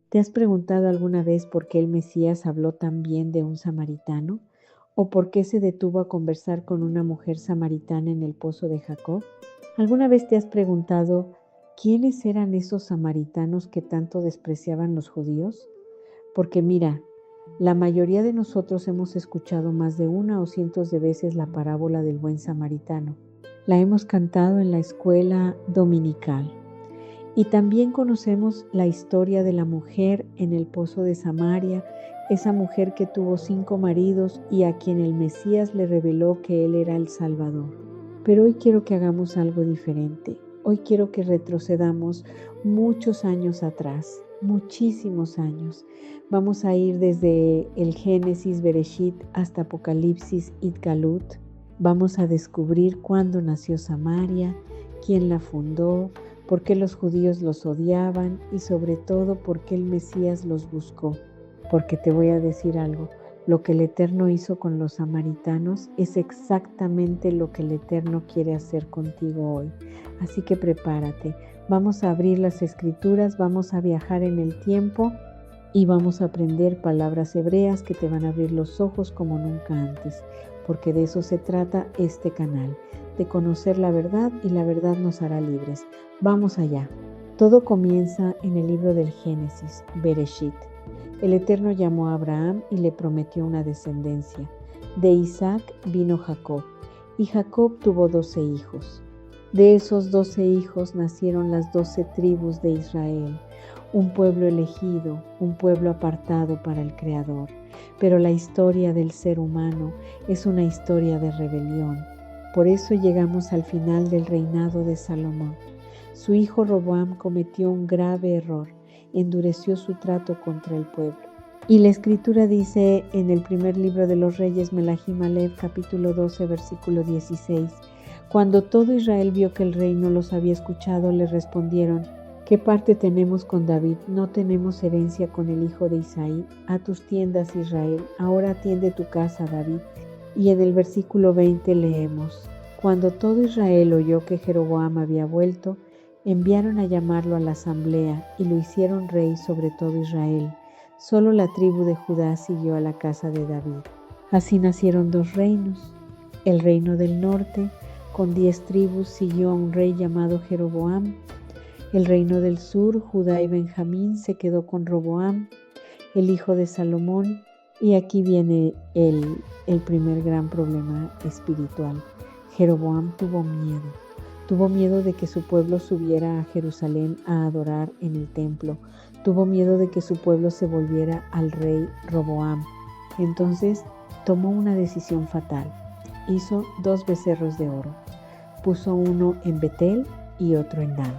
¿Te has preguntado alguna vez por qué el Mesías habló tan bien de un samaritano? ¿O por qué se detuvo a conversar con una mujer samaritana en el pozo de Jacob? ¿Alguna vez te has preguntado quiénes eran esos samaritanos que tanto despreciaban los judíos? Porque mira, la mayoría de nosotros hemos escuchado más de una o cientos de veces la parábola del buen samaritano. La hemos cantado en la escuela dominical. Y también conocemos la historia de la mujer en el pozo de Samaria, esa mujer que tuvo 5 maridos y a quien el Mesías le reveló que Él era el Salvador. Pero hoy quiero que hagamos algo diferente. Hoy quiero que retrocedamos muchos años atrás, muchísimos años. Vamos a ir desde el Génesis, Bereshit, hasta Apocalipsis, Itgalut. Vamos a descubrir cuándo nació Samaria, quién la fundó, por qué los judíos los odiaban y sobre todo por qué el Mesías los buscó. Porque te voy a decir algo, lo que el Eterno hizo con los samaritanos es exactamente lo que el Eterno quiere hacer contigo hoy. Así que prepárate, vamos a abrir las Escrituras, vamos a viajar en el tiempo y vamos a aprender palabras hebreas que te van a abrir los ojos como nunca antes, porque de eso se trata este canal, de conocer la verdad y la verdad nos hará libres. Vamos allá. Todo comienza en el libro del Génesis, Bereshit. El Eterno llamó a Abraham y le prometió una descendencia. De Isaac vino Jacob, y Jacob tuvo 12 hijos. De esos 12 hijos nacieron las 12 tribus de Israel, un pueblo elegido, un pueblo apartado para el Creador. Pero la historia del ser humano es una historia de rebelión. Por eso llegamos al final del reinado de Salomón. Su hijo Roboam cometió un grave error, endureció su trato contra el pueblo. Y la Escritura dice en el primer libro de los Reyes, Melahim Aleph, capítulo 12, versículo 16, cuando todo Israel vio que el rey no los había escuchado, le respondieron: ¿qué parte tenemos con David? ¿No tenemos herencia con el hijo de Isaí? A tus tiendas, Israel, ahora atiende tu casa, David. Y en el versículo 20 leemos: cuando todo Israel oyó que Jeroboam había vuelto, enviaron a llamarlo a la asamblea y lo hicieron rey sobre todo Israel. Solo la tribu de Judá siguió a la casa de David. Así nacieron 2 reinos. El reino del norte, con 10 tribus, siguió a un rey llamado Jeroboam. El reino del sur, Judá y Benjamín, se quedó con Roboam, el hijo de Salomón. Y aquí viene el primer gran problema espiritual. Jeroboam tuvo miedo. Tuvo miedo de que su pueblo subiera a Jerusalén a adorar en el templo. Tuvo miedo de que su pueblo se volviera al rey Roboam. Entonces tomó una decisión fatal. Hizo 2 becerros de oro. Puso uno en Betel y otro en Dan.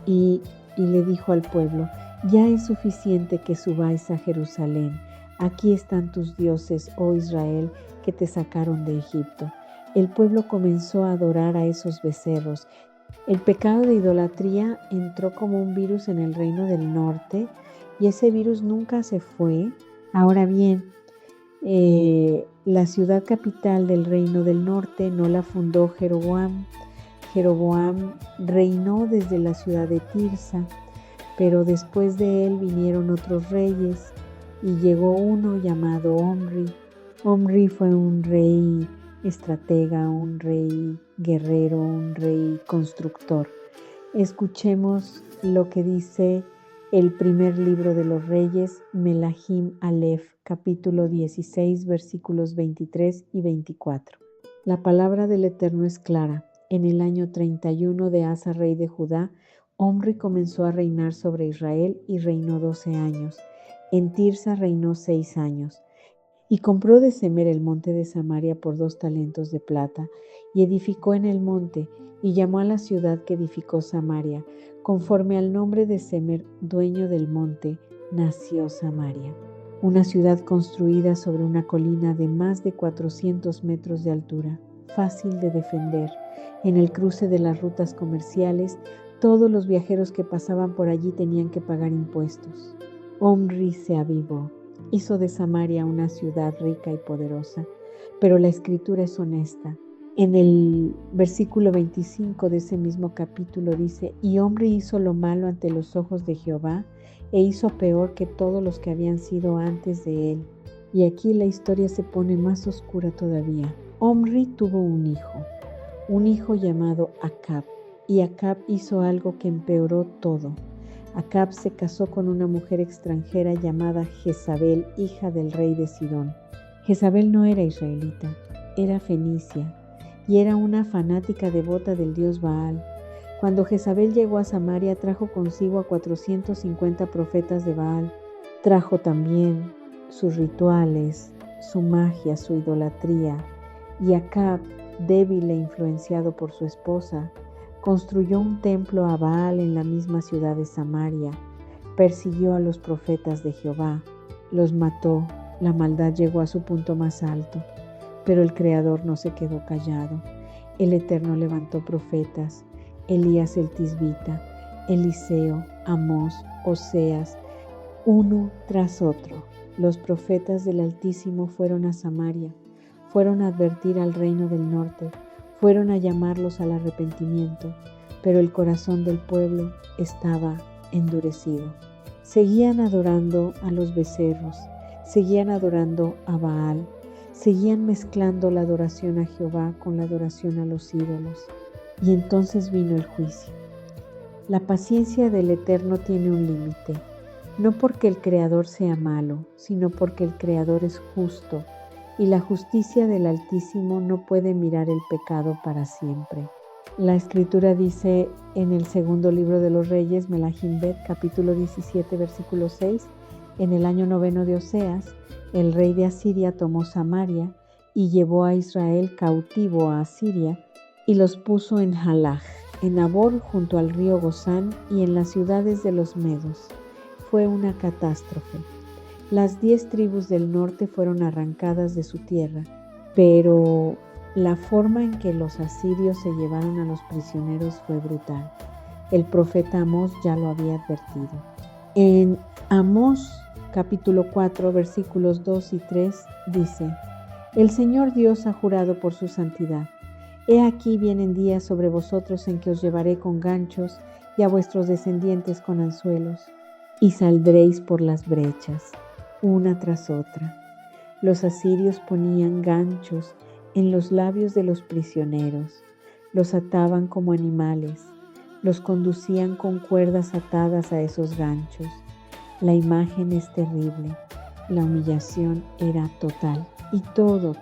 Y le dijo al pueblo: ya es suficiente que subáis a Jerusalén. Aquí están tus dioses, oh Israel, que te sacaron de Egipto. El pueblo comenzó a adorar a esos becerros. El pecado de idolatría entró como un virus en el reino del norte y ese virus nunca se fue. Ahora bien, la ciudad capital del reino del norte no la fundó Jeroboam. Jeroboam reinó desde la ciudad de Tirsa, pero después de él vinieron otros reyes y llegó uno llamado Omri. Omri fue un rey estratega, un rey guerrero, un rey constructor. Escuchemos lo que dice el primer libro de los Reyes, Melahim Aleph, capítulo 16, versículos 23 y 24. La palabra del Eterno es clara. En el año 31 de Asa, rey de Judá, Omri comenzó a reinar sobre Israel y reinó 12 años. En Tirsa reinó 6 años. Y compró de Semer el monte de Samaria por 2 talentos de plata, y edificó en el monte, y llamó a la ciudad que edificó Samaria, conforme al nombre de Semer, dueño del monte, nació Samaria. Una ciudad construida sobre una colina de más de 400 metros de altura, fácil de defender. En el cruce de las rutas comerciales, todos los viajeros que pasaban por allí tenían que pagar impuestos. Omri se avivó. Hizo de Samaria una ciudad rica y poderosa, pero la Escritura es honesta. En el versículo 25 de ese mismo capítulo dice: y hombre hizo lo malo ante los ojos de Jehová, e hizo peor que todos los que habían sido antes de él. Y aquí la historia se pone más oscura todavía. Omri tuvo un hijo llamado Acab, y Acab hizo algo que empeoró todo. Acab se casó con una mujer extranjera llamada Jezabel, hija del rey de Sidón. Jezabel no era israelita, era fenicia, y era una fanática devota del dios Baal. Cuando Jezabel llegó a Samaria, trajo consigo a 450 profetas de Baal. Trajo también sus rituales, su magia, su idolatría. Y Acab, débil e influenciado por su esposa, construyó un templo a Baal en la misma ciudad de Samaria. Persiguió a los profetas de Jehová, los mató. La maldad llegó a su punto más alto. Pero el Creador no se quedó callado. El Eterno levantó profetas: Elías el Tisbita, Eliseo, Amós, Oseas, uno tras otro. Los profetas del Altísimo fueron a Samaria, fueron a advertir al reino del norte, fueron a llamarlos al arrepentimiento, pero el corazón del pueblo estaba endurecido. Seguían adorando a los becerros, seguían adorando a Baal, seguían mezclando la adoración a Jehová con la adoración a los ídolos. Y entonces vino el juicio. La paciencia del Eterno tiene un límite, no porque el Creador sea malo, sino porque el Creador es justo, y la justicia del Altísimo no puede mirar el pecado para siempre. La Escritura dice en el segundo libro de los Reyes, Melahim Bet, capítulo 17, versículo 6, en el año 9 de Oseas, el rey de Asiria tomó Samaria y llevó a Israel cautivo a Asiria y los puso en Halach, en Abor junto al río Gozán y en las ciudades de los medos. Fue una catástrofe. Las 10 tribus del norte fueron arrancadas de su tierra, pero la forma en que los asirios se llevaron a los prisioneros fue brutal. El profeta Amós ya lo había advertido. En Amós capítulo 4, versículos 2 y 3 dice: el Señor Dios ha jurado por su santidad. He aquí vienen días sobre vosotros en que os llevaré con ganchos y a vuestros descendientes con anzuelos, y saldréis por las brechas, una tras otra. Los asirios ponían ganchos en los labios de los prisioneros, los ataban como animales, los conducían con cuerdas atadas a esos ganchos. La imagen es terrible, la humillación era total, y todo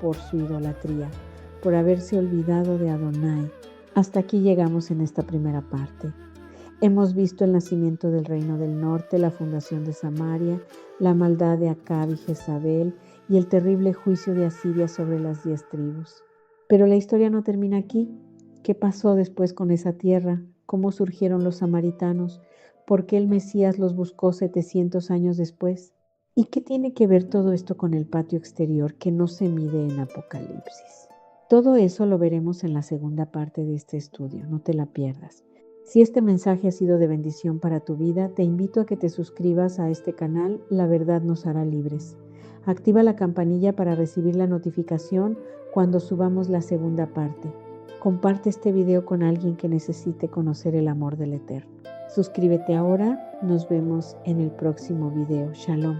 por su idolatría, por haberse olvidado de Adonai. Hasta aquí llegamos en esta primera parte. Hemos visto el nacimiento del reino del norte, la fundación de Samaria, la maldad de Acab y Jezabel y el terrible juicio de Asiria sobre las 10 tribus. Pero la historia no termina aquí. ¿Qué pasó después con esa tierra? ¿Cómo surgieron los samaritanos? ¿Por qué el Mesías los buscó 700 años después? ¿Y qué tiene que ver todo esto con el patio exterior que no se mide en Apocalipsis? Todo eso lo veremos en la segunda parte de este estudio, no te la pierdas. Si este mensaje ha sido de bendición para tu vida, te invito a que te suscribas a este canal, La Verdad nos hará libres. Activa la campanilla para recibir la notificación cuando subamos la segunda parte. Comparte este video con alguien que necesite conocer el amor del Eterno. Suscríbete ahora, nos vemos en el próximo video. Shalom.